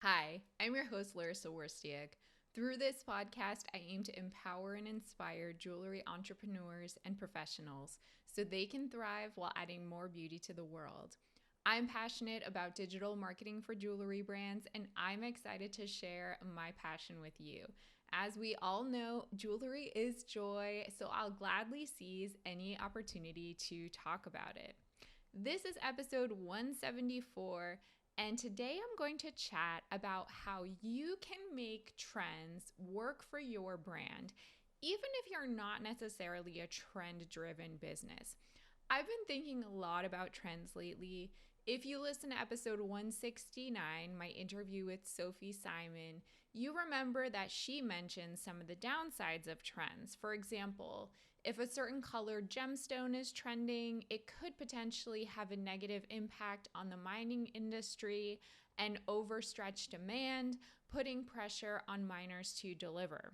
Hi, I'm your host, Larissa Worstiak. Through this podcast, I aim to empower and inspire jewelry entrepreneurs and professionals so they can thrive while adding more beauty to the world. I'm passionate about digital marketing for jewelry brands, and I'm excited to share my passion with you. As we all know, jewelry is joy, so I'll gladly seize any opportunity to talk about it. This is episode 174, and today I'm going to chat about how you can make trends work for your brand, even if you're not necessarily a trend driven business. I've been thinking a lot about trends lately. If you listen to episode 169, my interview with Sophie Simon, you remember that she mentioned some of the downsides of trends. For example, if a certain colored gemstone is trending, it could potentially have a negative impact on the mining industry and overstretched demand, putting pressure on miners to deliver.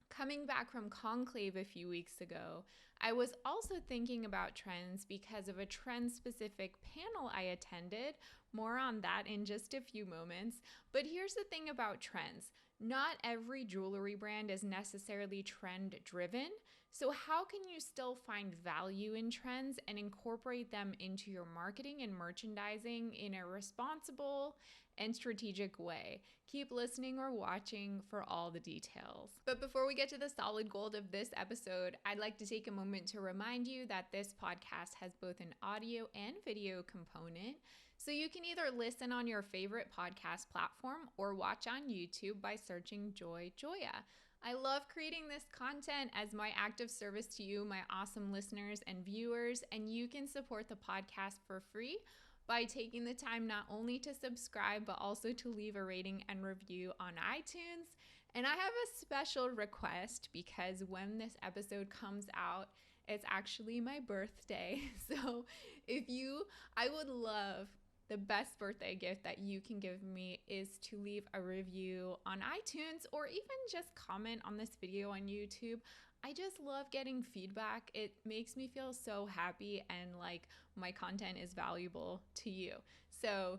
Coming back from Conclave a few weeks ago, I was also thinking about trends because of a trend specific panel I attended. More on that in just a few moments. But here's the thing about trends: not every jewelry brand is necessarily trend driven. So, how can you still find value in trends and incorporate them into your marketing and merchandising in a responsible and strategic way? Keep listening or watching for all the details. But before we get to the solid gold of this episode, I'd like to take a moment to remind you that this podcast has both an audio and video component. So you can either listen on your favorite podcast platform or watch on YouTube by searching Joy Joya. I love creating this content as my act of service to you, my awesome listeners and viewers, and you can support the podcast for free by taking the time not only to subscribe, but also to leave a rating and review on iTunes. And I have a special request because when this episode comes out, it's actually my birthday. So I would love, the best birthday gift that you can give me is to leave a review on iTunes or even just comment on this video on YouTube. I just love getting feedback. It makes me feel so happy and like my content is valuable to you. So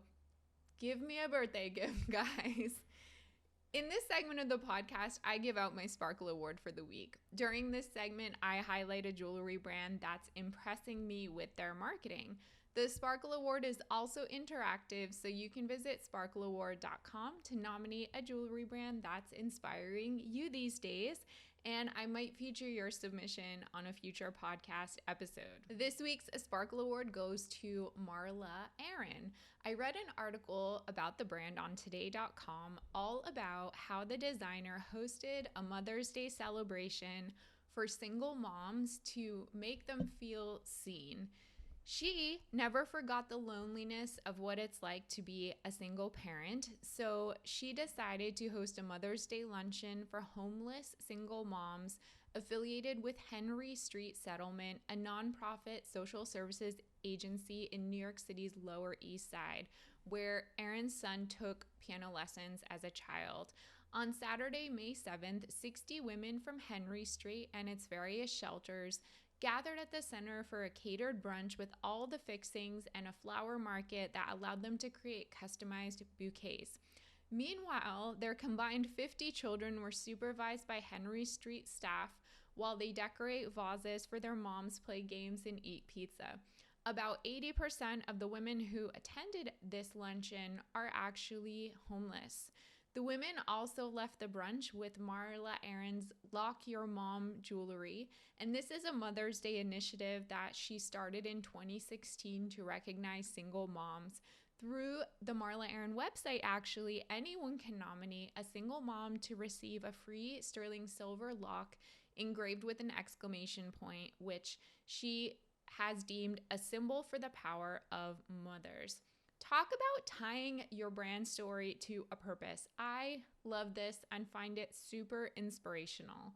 give me a birthday gift, guys. In this segment of the podcast, I give out my Sparkle Award for the week. During this segment, I highlight a jewelry brand that's impressing me with their marketing. The Sparkle Award is also interactive, so you can visit sparkleaward.com to nominate a jewelry brand that's inspiring you these days, and I might feature your submission on a future podcast episode. This week's Sparkle Award goes to Marla Aaron. I read an article about the brand on today.com all about how the designer hosted a Mother's Day celebration for single moms to make them feel seen. She never forgot the loneliness of what it's like to be a single parent, so she decided to host a Mother's Day luncheon for homeless single moms affiliated with Henry Street Settlement, a nonprofit social services agency in New York City's Lower East Side, where Aaron's son took piano lessons as a child. On Saturday, May 7th, 60 women from Henry Street and its various shelters gathered at the center for a catered brunch with all the fixings and a flower market that allowed them to create customized bouquets. Meanwhile, their combined 50 children were supervised by Henry Street staff while they decorate vases for their moms, play games, and eat pizza. About 80% of the women who attended this luncheon are actually homeless. The women also left the brunch with Marla Aaron's Lock Your Mom jewelry, and this is a Mother's Day initiative that she started in 2016 to recognize single moms. Through the Marla Aaron website, actually, anyone can nominate a single mom to receive a free sterling silver lock engraved with an exclamation point, which she has deemed a symbol for the power of mothers. Talk about tying your brand story to a purpose. I love this and find it super inspirational.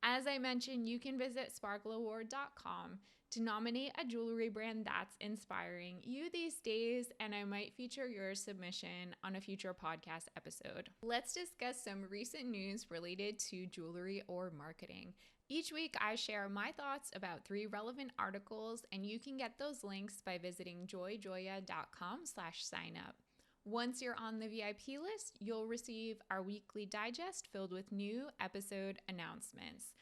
As I mentioned, you can visit sparkleaward.com to nominate a jewelry brand that's inspiring you these days, and I might feature your submission on a future podcast episode. Let's discuss some recent news related to jewelry or marketing. Each week, I share my thoughts about 3 relevant articles, and you can get those links by visiting joyjoya.com/signup. Once you're on the VIP list, you'll receive our weekly digest filled with new episode announcements.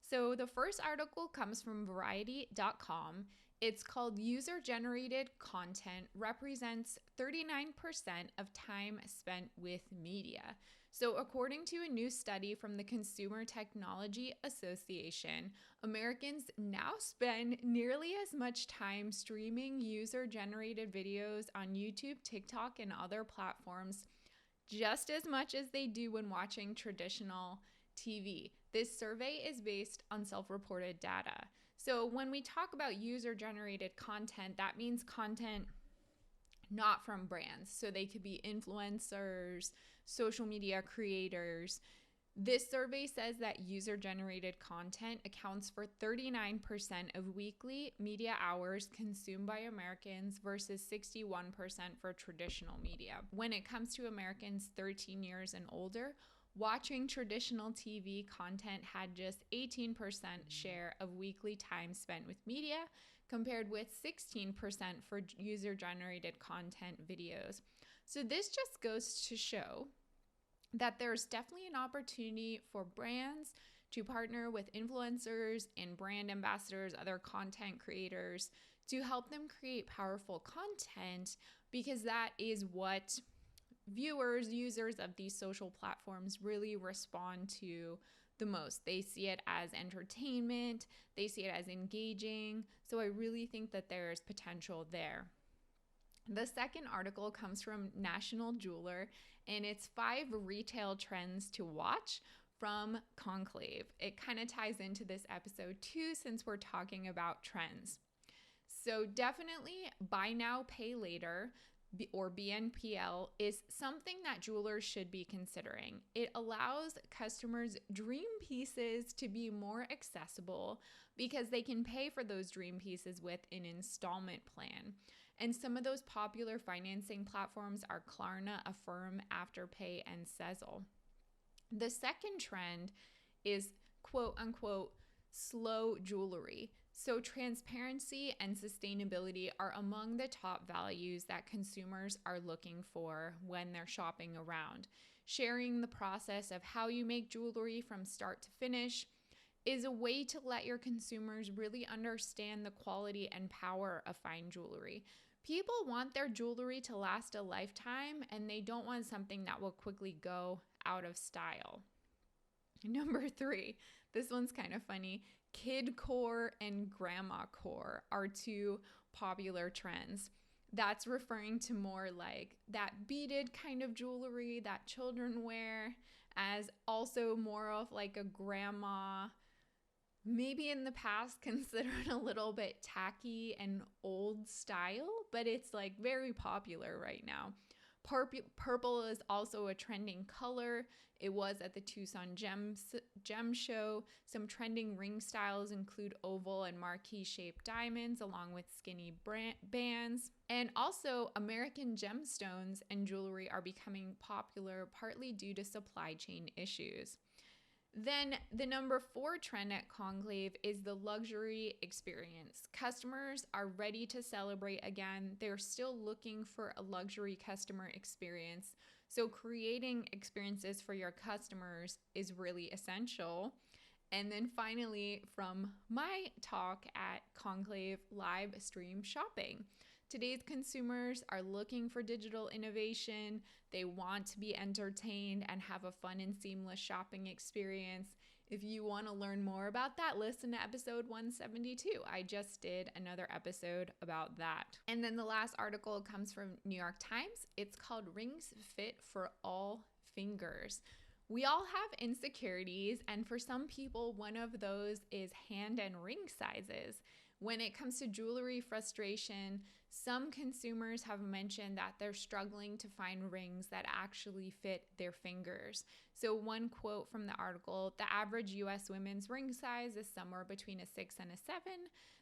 So the first article comes from Variety.com. It's called User Generated Content Represents 39% of Time Spent with Media. So according to a new study from the Consumer Technology Association, Americans now spend nearly as much time streaming user-generated videos on YouTube, TikTok, and other platforms, just as much as they do when watching traditional TV. This survey is based on self-reported data. So when we talk about user-generated content, that means content not from brands. So they could be influencers, social media creators. This survey says that user-generated content accounts for 39% of weekly media hours consumed by Americans versus 61% for traditional media. When it comes to Americans 13 years and older, watching traditional TV content had just 18% share of weekly time spent with media, compared with 16% for user-generated content videos. So this just goes to show that there's definitely an opportunity for brands to partner with influencers and brand ambassadors, other content creators, to help them create powerful content, because that is what viewers, users of these social platforms really respond to the most. They see it as entertainment, they see it as engaging. So I really think that there's potential there. The second article comes from National Jeweler, and it's 5 retail trends to watch from Conclave. It kind of ties into this episode too, since we're talking about trends. So definitely buy now, pay later, or BNPL, is something that jewelers should be considering. It allows customers' dream pieces to be more accessible because they can pay for those dream pieces with an installment plan. And some of those popular financing platforms are Klarna, Affirm, Afterpay, and Sezzle. The second trend is quote unquote slow jewelry. So transparency and sustainability are among the top values that consumers are looking for when they're shopping around. Sharing the process of how you make jewelry from start to finish is a way to let your consumers really understand the quality and power of fine jewelry. People want their jewelry to last a lifetime, and they don't want something that will quickly go out of style. Number 3, this one's kind of funny. Kid core and grandma core are 2 popular trends. That's referring to more like that beaded kind of jewelry that children wear, as also more of like a grandma, maybe in the past considered a little bit tacky and old style, but it's like very popular right now. Purple is also a trending color. It was at the Tucson Gem Show. Some trending ring styles include oval and marquee shaped diamonds along with skinny bands. And also American gemstones and jewelry are becoming popular partly due to supply chain issues. Then the number 4 trend at Conclave is the luxury experience. Customers are ready to celebrate again. They're still looking for a luxury customer experience. So creating experiences for your customers is really essential. And then finally, from my talk at Conclave, live stream shopping. Today's consumers are looking for digital innovation. They want to be entertained and have a fun and seamless shopping experience. If you want to learn more about that, listen to episode 172. I just did another episode about that. And then the last article comes from New York Times. It's called Rings Fit for All Fingers. We all have insecurities, and for some people, one of those is hand and ring sizes. When it comes to jewelry frustration, some consumers have mentioned that they're struggling to find rings that actually fit their fingers. So one quote from the article, the average US women's ring size is somewhere between a 6 and a 7.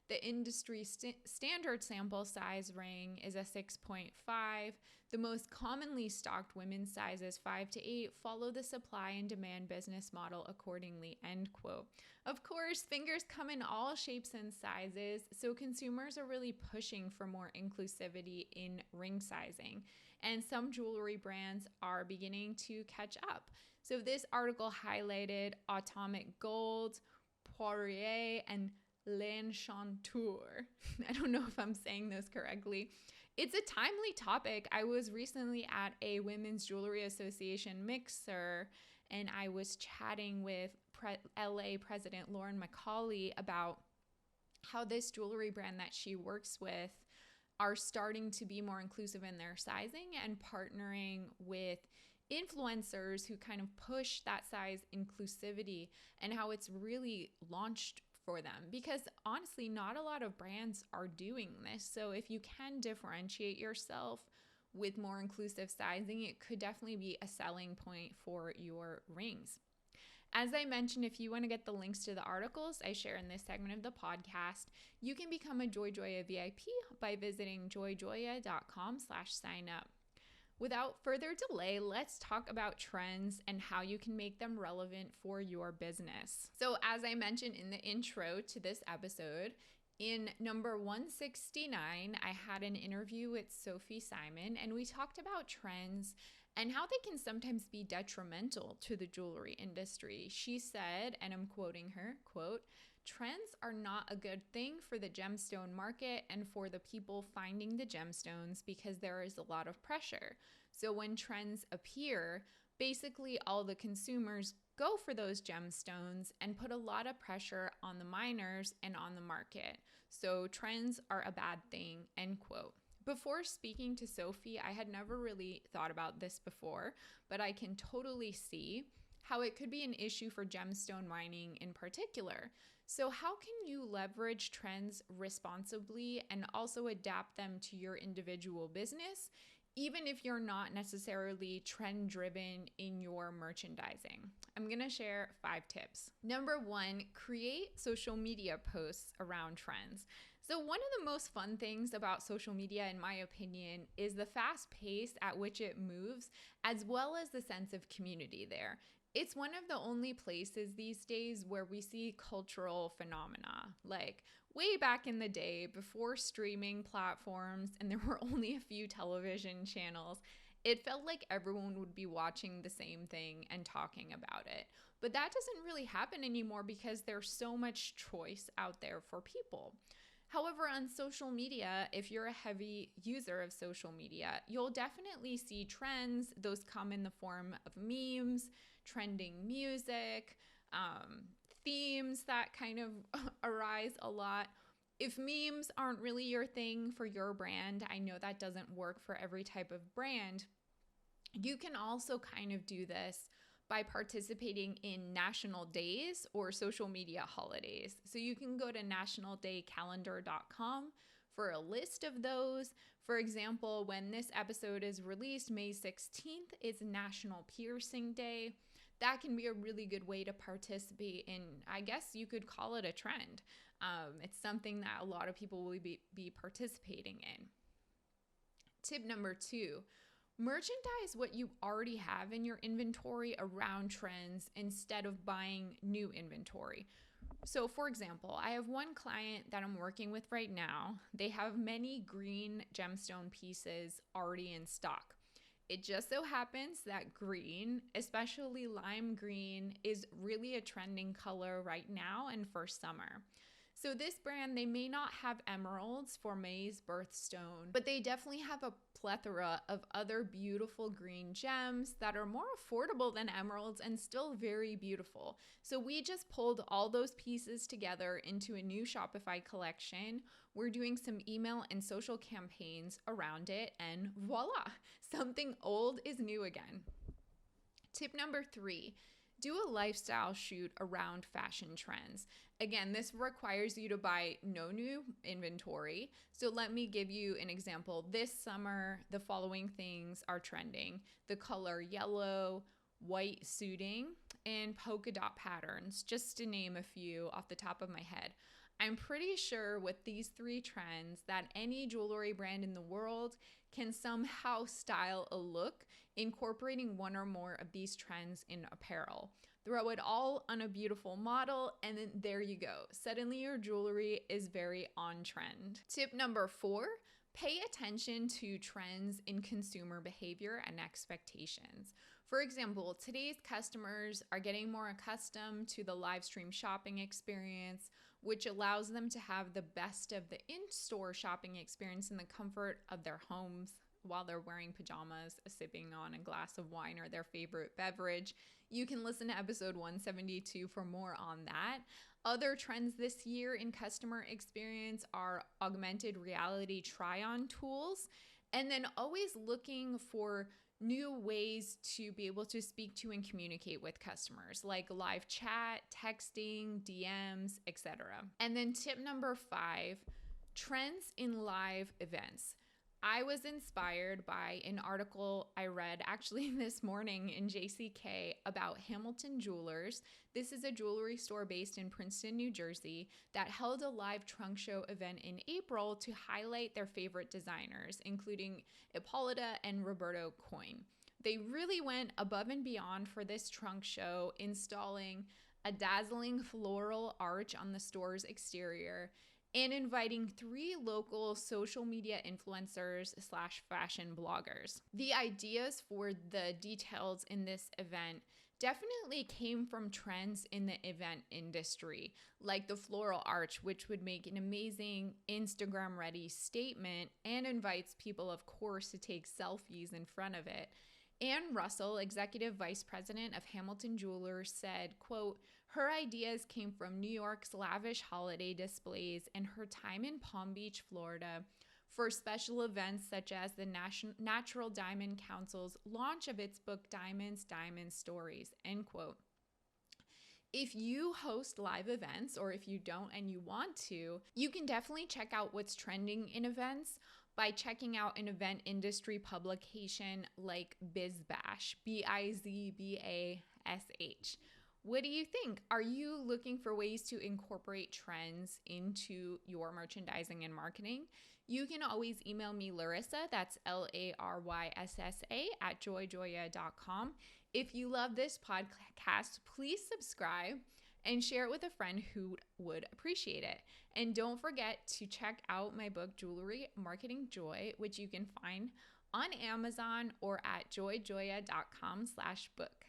The industry standard sample size ring is a 6.5. The most commonly stocked women's sizes 5 to 8 follow the supply and demand business model accordingly, end quote. Of course, fingers come in all shapes and sizes, so consumers are really pushing for more inclusivity in ring sizing, and some jewelry brands are beginning to catch up. So this article highlighted Atomic Gold, Poirier, and L'Enchanteur. I don't know if I'm saying those correctly. It's a timely topic. I was recently at a Women's Jewelry Association mixer, and I was chatting with LA President Lauren McCauley about how this jewelry brand that she works with are starting to be more inclusive in their sizing and partnering with influencers who kind of push that size inclusivity, and how it's really launched for them, because honestly, not a lot of brands are doing this. So if you can differentiate yourself with more inclusive sizing, it could definitely be a selling point for your rings. As I mentioned, if you want to get the links to the articles I share in this segment of the podcast, you can become a JoyJoya VIP by visiting joyjoya.com/sign up. Without further delay, let's talk about trends and how you can make them relevant for your business. So as I mentioned in the intro to this episode, in number 169, I had an interview with Sophie Simon, and we talked about trends and how they can sometimes be detrimental to the jewelry industry. She said, and I'm quoting her, quote, "Trends are not a good thing for the gemstone market and for the people finding the gemstones because there is a lot of pressure. So when trends appear, basically all the consumers go for those gemstones and put a lot of pressure on the miners and on the market. So trends are a bad thing," end quote. Before speaking to Sophie, I had never really thought about this before, but I can totally see how it could be an issue for gemstone mining in particular. So how can you leverage trends responsibly and also adapt them to your individual business, even if you're not necessarily trend-driven in your merchandising? I'm going to share 5 tips. Number 1, create social media posts around trends. So one of the most fun things about social media, in my opinion, is the fast pace at which it moves, as well as the sense of community there. It's one of the only places these days where we see cultural phenomena. Like way back in the day, before streaming platforms and there were only a few television channels, it felt like everyone would be watching the same thing and talking about it. But that doesn't really happen anymore because there's so much choice out there for people. However, on social media, if you're a heavy user of social media, you'll definitely see trends. Those come in the form of memes, trending music, themes that kind of arise a lot. If memes aren't really your thing for your brand, I know that doesn't work for every type of brand. You can also kind of do this by participating in national days or social media holidays. So you can go to nationaldaycalendar.com for a list of those. For example, when this episode is released, May 16th is National Piercing Day. That can be a really good way to participate in, I guess you could call it a trend. It's something that a lot of people will be participating in. Tip number 2, merchandise what you already have in your inventory around trends instead of buying new inventory. So for example, I have one client that I'm working with right now. They have many green gemstone pieces already in stock. It just so happens that green, especially lime green, is really a trending color right now and for summer. So this brand, they may not have emeralds for May's birthstone, but they definitely have a plethora of other beautiful green gems that are more affordable than emeralds and still very beautiful. So we just pulled all those pieces together into a new Shopify collection. We're doing some email and social campaigns around it, and voila, something old is new again. Tip number 3, do a lifestyle shoot around fashion trends. Again, this requires you to buy no new inventory. So let me give you an example. This summer, the following things are trending: the color yellow, white suiting, and polka dot patterns, just to name a few off the top of my head. I'm pretty sure with these 3 trends that any jewelry brand in the world can somehow style a look incorporating one or more of these trends in apparel. Throw it all on a beautiful model, and then there you go. Suddenly your jewelry is very on trend. Tip number 4, Pay attention to trends in consumer behavior and expectations. For example, today's customers are getting more accustomed to the live stream shopping experience, which allows them to have the best of the in-store shopping experience in the comfort of their homes while they're wearing pajamas, sipping on a glass of wine or their favorite beverage. You can listen to episode 172 for more on that. Other trends this year in customer experience are augmented reality try-on tools, and then always looking for new ways to be able to speak to and communicate with customers, like live chat, texting, DMs, etc. And then tip number 5, trends in live events. I was inspired by an article I read actually this morning in JCK about Hamilton Jewelers. This is a jewelry store based in Princeton, New Jersey, that held a live trunk show event in April to highlight their favorite designers, including Ippolita and Roberto Coin. They really went above and beyond for this trunk show, installing a dazzling floral arch on the store's exterior and inviting 3 local social media influencers / fashion bloggers. The ideas for the details in this event definitely came from trends in the event industry, like the floral arch, which would make an amazing Instagram-ready statement and invites people, of course, to take selfies in front of it. Ann Russell, executive vice president of Hamilton Jewelers, said, quote, her ideas came from New York's lavish holiday displays and her time in Palm Beach, Florida, for special events such as the Natural Diamond Council's launch of its book, Diamonds, Diamond Stories, end quote. If you host live events, or if you don't and you want to, you can definitely check out what's trending in events by checking out an event industry publication like BizBash, BizBash. What do you think? Are you looking for ways to incorporate trends into your merchandising and marketing? You can always email me, Larissa, that's LARYSSA @joyjoya.com. If you love this podcast, please subscribe and share it with a friend who would appreciate it. And don't forget to check out my book, Jewelry Marketing Joy, which you can find on Amazon or at joyjoya.com/book.